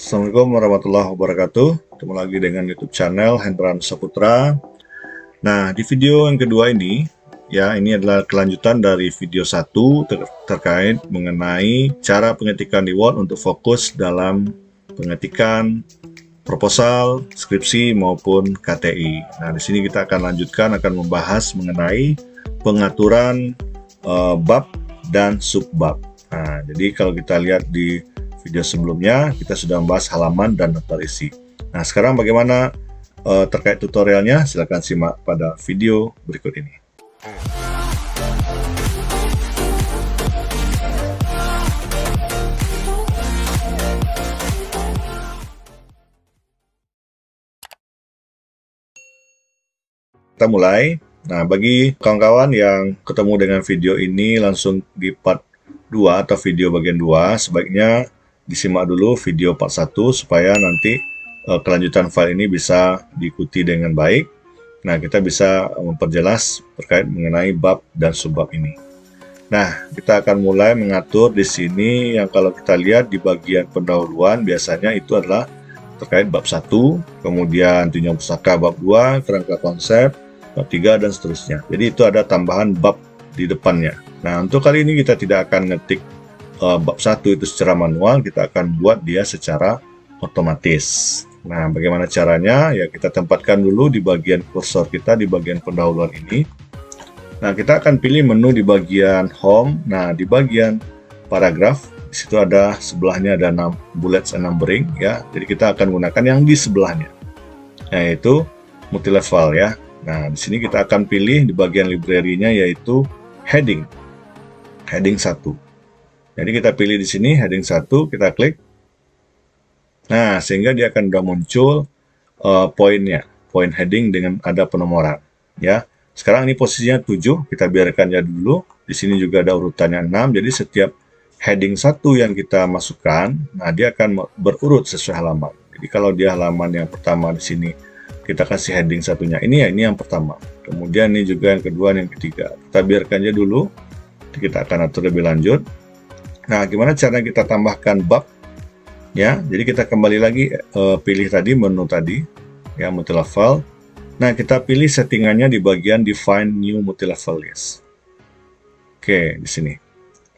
Assalamualaikum warahmatullahi wabarakatuh. Ketemu lagi dengan YouTube channel Hendran Saputra. Nah, di video yang kedua ini, ya, ini adalah kelanjutan dari video 1 terkait mengenai cara pengetikan di Word untuk fokus dalam pengetikan proposal, skripsi maupun KTI. Nah, di sini kita akan lanjutkan akan membahas mengenai pengaturan bab dan subbab. Nah, jadi kalau kita lihat di video sebelumnya, kita sudah membahas halaman dan daftar isi. Nah, sekarang bagaimana terkait tutorialnya? Silahkan simak pada video berikut ini. Kita mulai. Nah, bagi kawan-kawan yang ketemu dengan video ini langsung di part 2 atau video bagian 2, sebaiknya disimak dulu video part 1 supaya nanti kelanjutan file ini bisa diikuti dengan baik. Nah, kita bisa memperjelas terkait mengenai bab dan subbab ini. Nah, kita akan mulai mengatur di sini yang kalau kita lihat di bagian pendahuluan biasanya itu adalah terkait bab 1, kemudian tunjang pustaka bab 2, kerangka konsep, bab 3 dan seterusnya. Jadi itu ada tambahan bab di depannya. Nah, untuk kali ini kita tidak akan ngetik bab 1 itu secara manual, kita akan buat dia secara otomatis. Nah, bagaimana caranya? Ya, kita tempatkan dulu di bagian kursor kita di bagian pendahuluan ini. Nah, kita akan pilih menu di bagian home. Nah, di bagian paragraf, di situ ada sebelahnya ada 6 bullets and numbering ya. Jadi kita akan gunakan yang di sebelahnya, yaitu multilevel ya. Nah, di sini kita akan pilih di bagian library-nya yaitu heading 1. Jadi kita pilih di sini heading 1, kita klik. Nah, sehingga dia akan sudah muncul poinnya, poin heading dengan ada penomoran ya. Sekarang ini posisinya 7, kita biarkan ya dulu. Di sini juga ada urutannya 6, jadi setiap heading 1 yang kita masukkan, nah dia akan berurut sesuai halaman. Jadi kalau dia halaman yang pertama di sini kita kasih heading satunya ini ya, ini yang pertama. Kemudian ini juga yang kedua dan yang ketiga. Kita biarkan aja dulu. Kita akan atur lebih lanjut. Nah, gimana cara kita tambahkan bab? Ya, jadi kita kembali lagi pilih tadi menu tadi, ya multilevel. Nah, kita pilih settingannya di bagian define new multilevel list. Oke, di sini.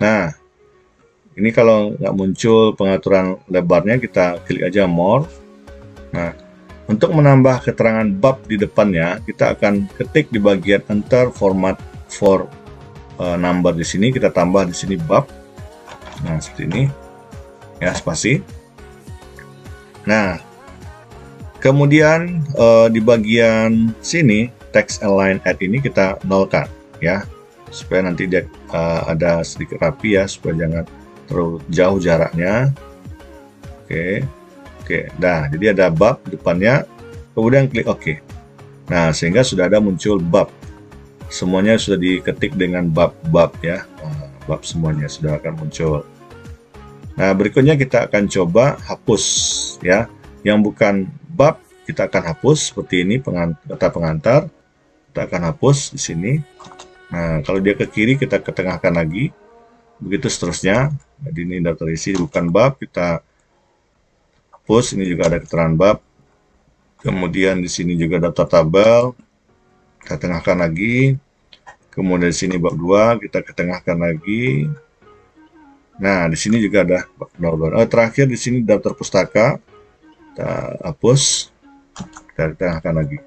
Nah, ini kalau nggak muncul pengaturan lebarnya, kita klik aja more. Nah, untuk menambah keterangan bab di depannya, kita akan ketik di bagian enter format for number di sini, kita tambah di sini bab. Nah, seperti ini. Ya, spasi. Nah, kemudian di bagian sini text align add ini kita nolkan ya, supaya nanti dia ada sedikit rapi ya, supaya jangan terlalu jauh jaraknya. Oke, nah jadi ada bab depannya, kemudian klik OK. Nah, sehingga sudah ada muncul bab. Semuanya sudah diketik dengan bab-bab ya, bab semuanya sudah akan muncul. Nah, berikutnya kita akan coba hapus ya, yang bukan bab kita akan hapus seperti ini, kata pengantar kita akan hapus di sini. Nah, kalau dia ke kiri kita ketengahkan lagi, begitu seterusnya. Jadi ini daftar isi bukan bab, kita hapus. Ini juga ada keterangan bab. Kemudian di sini juga daftar tabel, kita tengahkan lagi. Kemudian di sini bab 2 kita ketengahkan lagi. Nah, di sini juga ada bab pendahuluan. Terakhir di sini daftar pustaka, kita hapus, kita tengahkan lagi.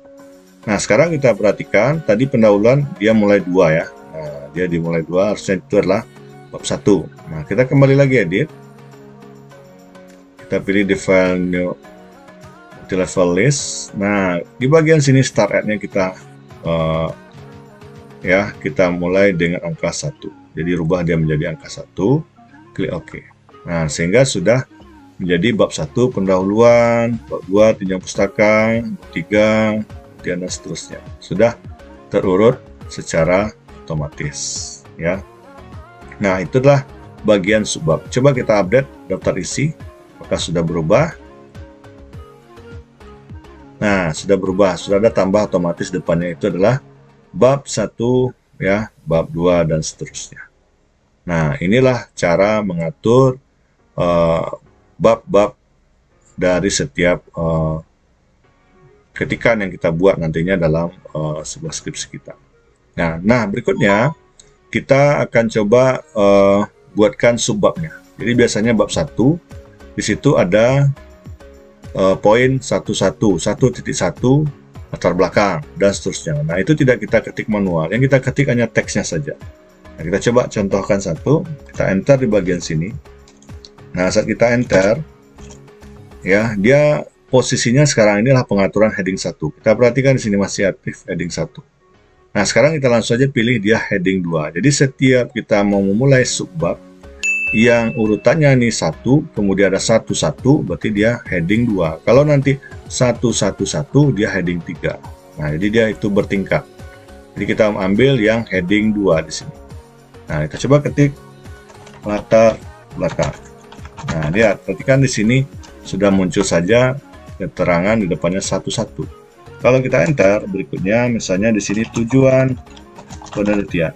Nah, sekarang kita perhatikan tadi pendahuluan dia mulai 2 ya. Nah, dia dimulai 2, harusnya itu adalah bab 1. Nah, kita kembali lagi edit. Kita pilih define new multilevel list. Nah, di bagian sini start at-nya kita ya, kita mulai dengan angka 1. Jadi rubah dia menjadi angka 1, klik OK. Nah, sehingga sudah menjadi bab 1 pendahuluan, bab 2 tunjang pustaka, bab 3 dan seterusnya. Sudah terurut secara otomatis ya. Nah, itulah bagian subbab. Coba kita update daftar isi, apakah sudah berubah? Nah, sudah berubah, sudah ada tambah otomatis depannya itu adalah bab 1 ya, bab 2 dan seterusnya. Nah, inilah cara mengatur bab-bab dari setiap ketikan yang kita buat nantinya dalam sebuah skripsi kita. Nah, berikutnya kita akan coba buatkan subbabnya. Jadi biasanya bab 1 di situ ada poin 1.1, 1.1 latar belakang dan seterusnya. Nah, itu tidak kita ketik manual, yang kita ketik hanya teksnya saja. Nah, kita coba contohkan satu, kita enter di bagian sini. Nah, saat kita enter, ya, dia posisinya sekarang ini adalah pengaturan heading 1. Kita perhatikan di sini masih aktif heading 1. Nah, sekarang kita langsung saja pilih dia heading 2. Jadi setiap kita mau memulai subbab yang urutannya ini 1, kemudian ada 1.1, berarti dia heading 2. Kalau nanti 1.1.1, dia heading 3. Nah, jadi dia itu bertingkat. Jadi kita ambil yang heading 2 di sini. Nah, kita coba ketik latar belakang. Nah, lihat, perhatikan di sini sudah muncul saja keterangan di depannya 1.1. Kalau kita enter, berikutnya misalnya di sini tujuan penelitian.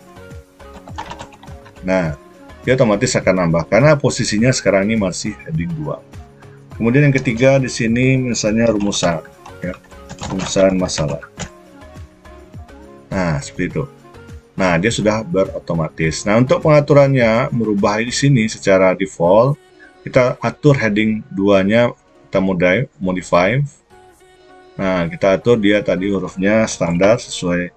Nah, dia otomatis akan nambah karena posisinya sekarang ini masih heading 2. Kemudian yang ketiga di sini misalnya rumusan, ya, rumusan masalah. Nah, seperti itu. Nah, dia sudah berotomatis. Nah, untuk pengaturannya merubah di sini secara default, kita atur heading 2-nya, kita modify. Nah, kita atur dia tadi hurufnya standar sesuai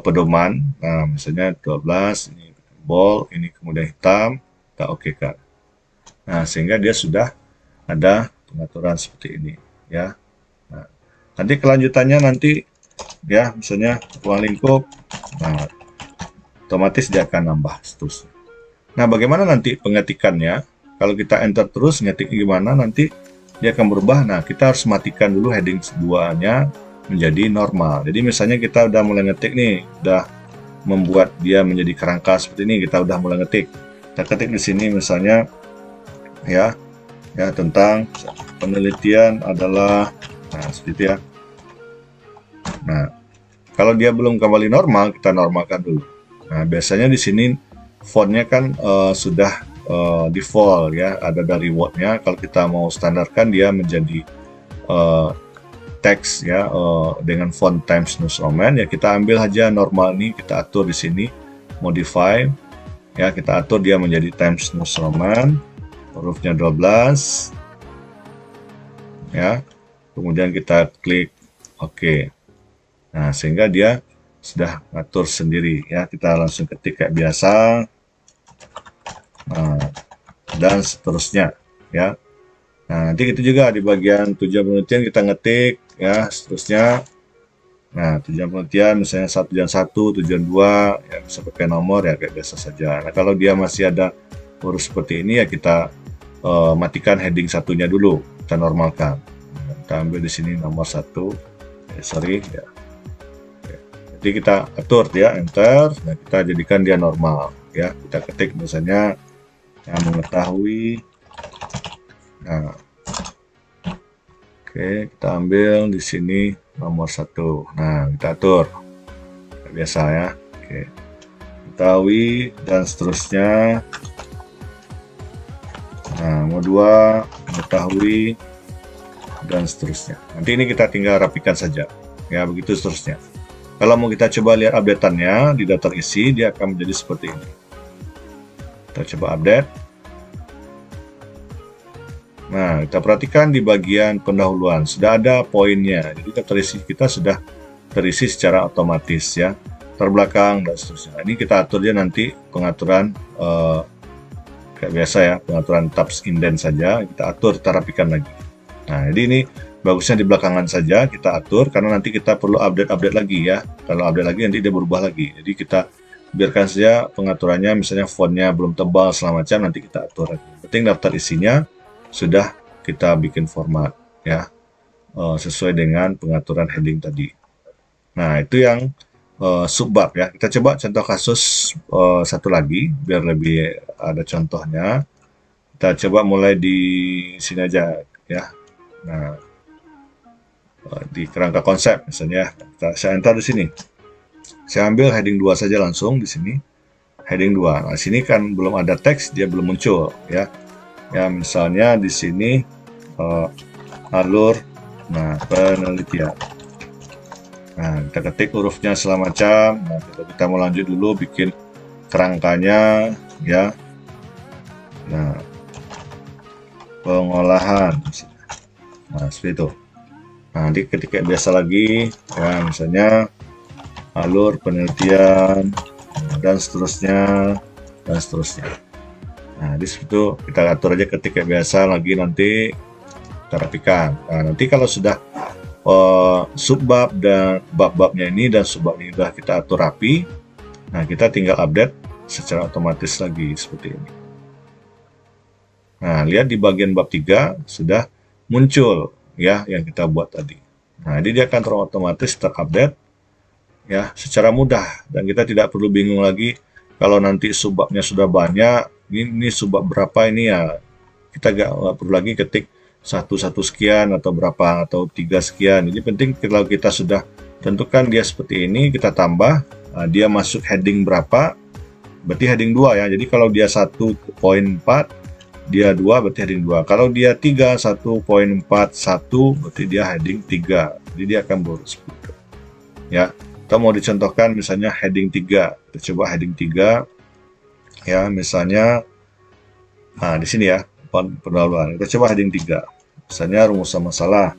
pedoman. Nah, misalnya 12, ini bold, ini kemudian hitam, kita oke-kan. Nah, sehingga dia sudah ada pengaturan seperti ini, ya. Nah, nanti kelanjutannya nanti, ya, misalnya ruang lingkup, nah, otomatis dia akan nambah seterusnya. Nah, bagaimana nanti pengetikannya? Kalau kita enter terus, ngetik gimana nanti dia akan berubah. Nah, kita harus matikan dulu heading 2-nya menjadi normal. Jadi misalnya kita udah mulai ngetik nih, udah membuat dia menjadi kerangka seperti ini, kita udah mulai ngetik. Kita ketik di sini misalnya ya tentang penelitian adalah, nah seperti itu ya. Nah, kalau dia belum kembali normal, kita normalkan dulu. Nah, biasanya di sini fontnya kan sudah default ya, ada dari Word-nya. Kalau kita mau standarkan dia menjadi teks ya, dengan font Times New Roman, ya kita ambil aja normal ini, kita atur di sini modify ya, kita atur dia menjadi Times New Roman, hurufnya 12 ya, kemudian kita klik OK. Nah, sehingga dia sudah atur sendiri ya, kita langsung ketik kayak biasa. Nah, dan seterusnya ya. Nah, nanti itu juga di bagian tujuan penelitian kita ngetik ya, seterusnya. Nah, tujuan penelitian misalnya tujuan 1, tujuan 2 ya, bisa pakai nomor ya kayak biasa saja. Nah, kalau dia masih ada huruf seperti ini ya kita matikan heading satunya dulu, kita normalkan. Nah, kita ambil di sini nomor 1. Sorry ya. Jadi kita atur ya, enter. Nah, kita jadikan dia normal ya. Kita ketik misalnya yang mengetahui. Nah, oke, kita ambil di sini nomor 1. Nah, kita atur kayak biasa ya. Oke, ketahui dan seterusnya. Nah, nomor 2 mengetahui dan seterusnya. Nanti ini kita tinggal rapikan saja ya, begitu seterusnya. Kalau mau kita coba lihat updateannya di daftar isi, dia akan menjadi seperti ini. Kita coba update. Nah, kita perhatikan di bagian pendahuluan sudah ada poinnya. Jadi daftar isi kita sudah terisi secara otomatis ya, terbelakang dan seterusnya. Ini kita atur dia nanti pengaturan kayak biasa ya, pengaturan tabs indent saja kita atur, kita rapikan lagi. Nah, jadi ini bagusnya di belakangan saja kita atur karena nanti kita perlu update lagi ya. Kalau update lagi nanti dia berubah lagi. Jadi kita biarkan saja pengaturannya, misalnya fontnya belum tebal segala macam, nanti kita atur lagi. Penting daftar isinya sudah kita bikin format ya, sesuai dengan pengaturan heading tadi. Nah, itu yang subbab ya. Kita coba contoh kasus satu lagi biar lebih ada contohnya. Kita coba mulai di sini aja ya. Nah, di kerangka konsep misalnya, saya enter di sini. Saya ambil heading 2 saja langsung di sini. Heading 2. Nah, sini kan belum ada teks, dia belum muncul ya. Ya, misalnya di sini alur penelitian. Nah, kita ketik hurufnya segala macam. Nah, kita mau lanjut dulu bikin kerangkanya ya. Nah, pengolahan. Nah, seperti itu. Nah, nanti ketika biasa lagi ya, misalnya alur penelitian dan seterusnya dan seterusnya. Nah, di situ kita atur aja ketika biasa lagi, nanti kita rapikan. Nah, nanti kalau sudah subbab dan bab-babnya ini dan subbab ini sudah kita atur rapi, nah kita tinggal update secara otomatis lagi seperti ini. Nah, lihat di bagian bab 3 sudah muncul ya yang kita buat tadi. Nah, jadi dia akan otomatis terupdate ya secara mudah, dan kita tidak perlu bingung lagi kalau nanti subbabnya sudah banyak, ini subbab berapa ini ya, kita nggak perlu lagi ketik satu sekian atau berapa atau 3 sekian. Jadi penting kalau kita sudah tentukan dia seperti ini, kita tambah dia masuk heading berapa, berarti heading 2 ya. Jadi kalau dia 1.4 dia 2 berarti heading 2, kalau dia 3 1.41 berarti dia heading 3. Jadi dia akan boros gitu ya. Kita mau dicontohkan misalnya heading 3, kita coba heading 3 ya, misalnya di sini ya, pendahuluan. Kita coba heading 3, misalnya rumusan masalah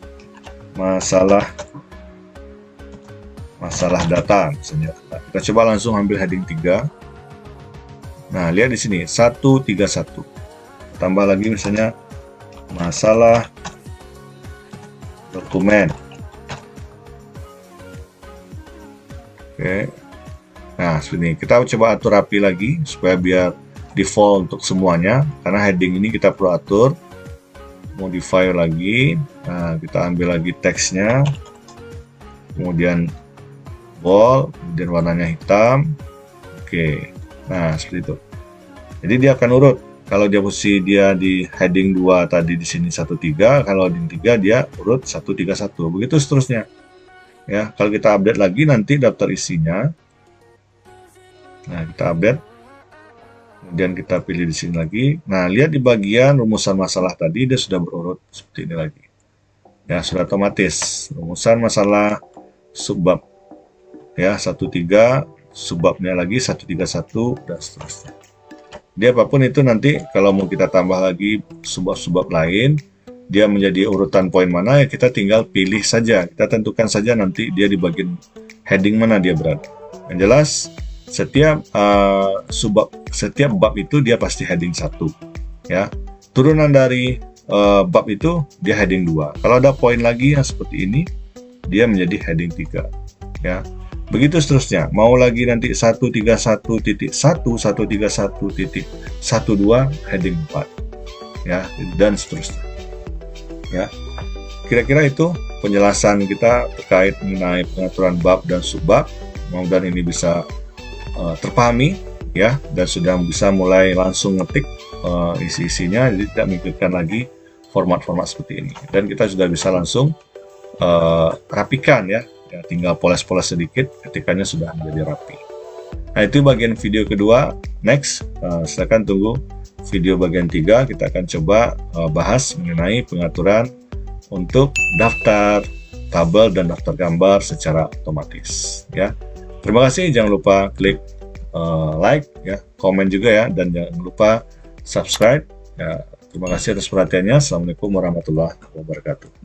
data misalnya. Nah, kita coba langsung ambil heading 3. Nah, lihat di sini 131, tambah lagi misalnya masalah dokumen. Oke. Nah, seperti ini. Kita coba atur rapi lagi supaya biar default untuk semuanya, karena heading ini kita perlu atur modifier lagi. Nah, kita ambil lagi teksnya, kemudian bold, kemudian warnanya hitam. Oke. Nah, seperti itu. Jadi dia akan urut. Kalau dia posisi dia di heading 2 tadi di sini 13, kalau di 3 dia urut 131. Begitu seterusnya. Ya, kalau kita update lagi nanti daftar isinya. Nah, kita update. Kemudian kita pilih di sini lagi. Nah, lihat di bagian rumusan masalah tadi dia sudah berurut seperti ini lagi. Ya, sudah otomatis. Rumusan masalah subbab. Ya, 13, subbabnya lagi 131 dan seterusnya. Dia apapun itu nanti kalau mau kita tambah lagi subbab-subbab lain, dia menjadi urutan poin mana ya, kita tinggal pilih saja. Kita tentukan saja nanti dia di bagian heading mana dia berada. Yang jelas setiap setiap bab itu dia pasti heading 1 ya. Turunan dari bab itu dia heading 2. Kalau ada poin lagi yang seperti ini, dia menjadi heading 3 ya. Begitu seterusnya. Mau lagi nanti 131.1, 131.12 heading 4 ya, dan seterusnya. Ya, kira-kira itu penjelasan kita terkait mengenai pengaturan bab dan subbab. Mudah-mudahan ini bisa terpahami ya, dan sudah bisa mulai langsung ngetik isi-isinya, jadi tidak memikirkan lagi format-format seperti ini, dan kita sudah bisa langsung rapikan ya, tinggal poles-poles sedikit, ketikanya sudah menjadi rapi. Nah, itu bagian video kedua. Next, silakan tunggu video bagian 3, kita akan coba bahas mengenai pengaturan untuk daftar tabel dan daftar gambar secara otomatis ya. Terima kasih, jangan lupa klik like ya, komen juga ya, dan jangan lupa subscribe ya. Terima kasih atas perhatiannya. Assalamualaikum warahmatullahi wabarakatuh.